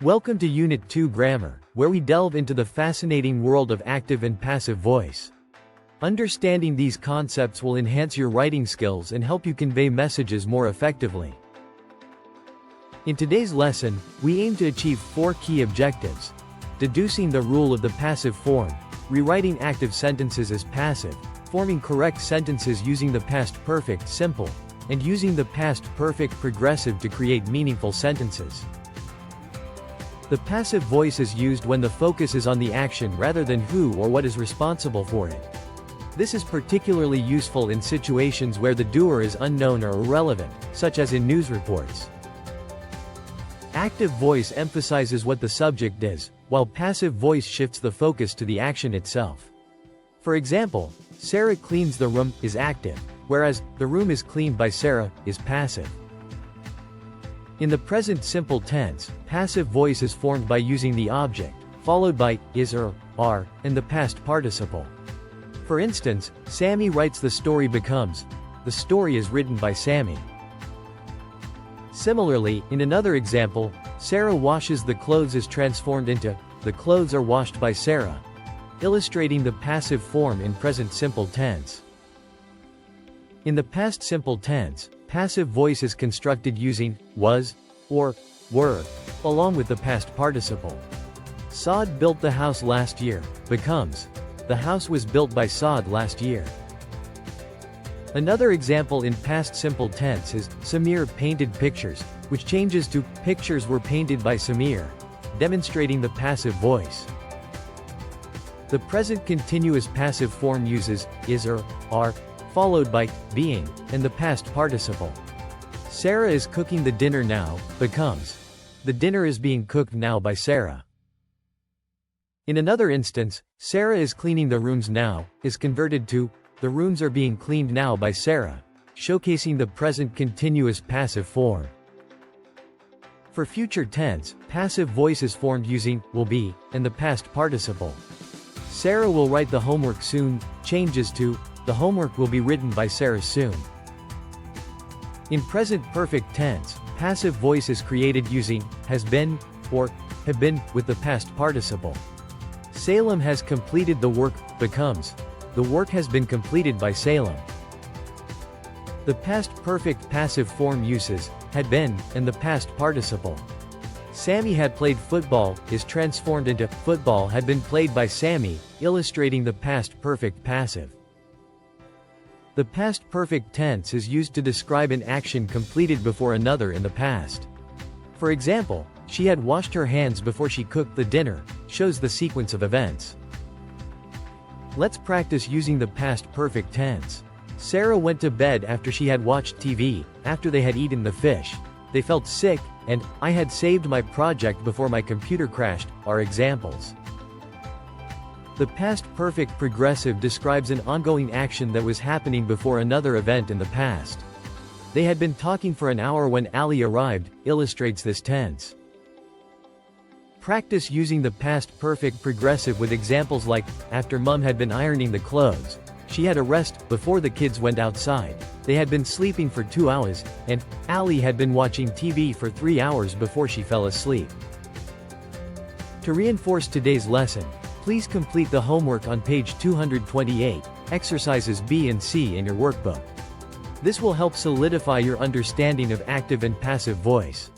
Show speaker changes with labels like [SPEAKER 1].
[SPEAKER 1] Welcome to Unit 2 Grammar, where we delve into the fascinating world of active and passive voice. Understanding these concepts will enhance your writing skills and help you convey messages more effectively. In today's lesson, we aim to achieve 4 key objectives: deducing the rule of the passive form, rewriting active sentences as passive, forming correct sentences using the past perfect simple, and using the past perfect progressive to create meaningful sentences. The passive voice is used when the focus is on the action rather than who or what is responsible for it. This is particularly useful in situations where the doer is unknown or irrelevant, such as in news reports. Active voice emphasizes what the subject is, while passive voice shifts the focus to the action itself. For example, Sarah cleans the room is active, whereas the room is cleaned by Sarah is passive. In the present simple tense, passive voice is formed by using the object, followed by is or are, and the past participle. For instance, Sammy writes the story becomes, the story is written by Sammy. Similarly, in another example, Sarah washes the clothes is transformed into, the clothes are washed by Sarah, illustrating the passive form in present simple tense. In the past simple tense, passive voice is constructed using was, or were, along with the past participle. Saad built the house last year, becomes, the house was built by Saad last year. Another example in past simple tense is, Samir painted pictures, which changes to, pictures were painted by Samir, demonstrating the passive voice. The present continuous passive form uses is or are, followed by being, and the past participle. Sarah is cooking the dinner now, becomes, the dinner is being cooked now by Sarah. In another instance, Sarah is cleaning the rooms now, is converted to, the rooms are being cleaned now by Sarah, showcasing the present continuous passive form. For future tense, passive voice is formed using will be, and the past participle. Sarah will write the homework soon, changes to, the homework will be written by Sarah soon. In present perfect tense, passive voice is created using has been, or have been, with the past participle. Salem has completed the work, becomes, the work has been completed by Salem. The past perfect passive form uses had been, and the past participle. Sammy had played football, is transformed into football had been played by Sammy, illustrating the past perfect passive. The past perfect tense is used to describe an action completed before another in the past. For example, she had washed her hands before she cooked the dinner, shows the sequence of events. Let's practice using the past perfect tense. Sarah went to bed after she had watched TV, after they had eaten the fish. They felt sick, and I had saved my project before my computer crashed, are examples. The past perfect progressive describes an ongoing action that was happening before another event in the past. They had been talking for an hour when Ali arrived, illustrates this tense. Practice using the past perfect progressive with examples like, after Mum had been ironing the clothes, she had a rest, before the kids went outside, they had been sleeping for 2 hours, and Ali had been watching TV for 3 hours before she fell asleep. To reinforce today's lesson, please complete the homework on page 228, exercises B and C in your workbook. This will help solidify your understanding of active and passive voice.